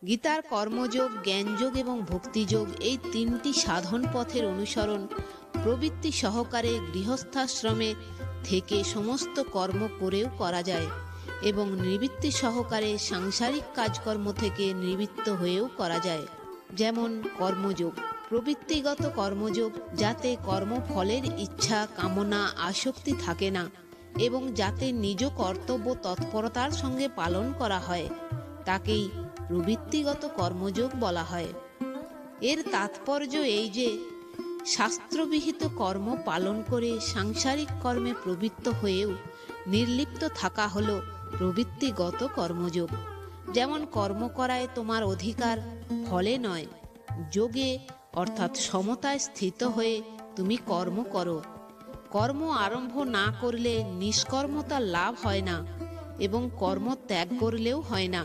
গীতার কর্মযোগ, জ্ঞানযোগ এবং ভক্তিযোগ এই তিনটি সাধন পথের অনুসরণ প্রবৃত্তি সহকারে গৃহস্থাশ্রমে থেকে সমস্ত কর্ম করেও করা যায় এবং নিবৃত্তি সহকারে সাংসারিক কাজকর্ম থেকে নিবৃত্ত হয়েও করা যায়। যেমন কর্মযোগ, প্রবৃত্তিগত কর্মযোগ, যাতে কর্মফলের ইচ্ছা, কামনা, আসক্তি থাকে না এবং যাতে নিজ কর্তব্য তৎপরতার সঙ্গে পালন করা হয়, তাকেই প্রবৃত্তিগত কর্মযোগ বলা হয়। এর তাৎপর্য এই যে শাস্ত্রবিহিত কর্ম পালন করে সাংসারিক কর্মে প্রবৃত্ত হয়েও নির্লিপ্ত থাকা হল প্রবৃত্তিগত কর্মযোগ। যেমন কর্ম করায় তোমার অধিকার, ফলে নয়, যোগে অর্থাৎ সমতায় স্থিত হয়ে তুমি কর্ম করো। কর্ম আরম্ভ না করলে নিষ্কর্মতার লাভ হয় না এবং কর্ম ত্যাগ করলেও হয় না।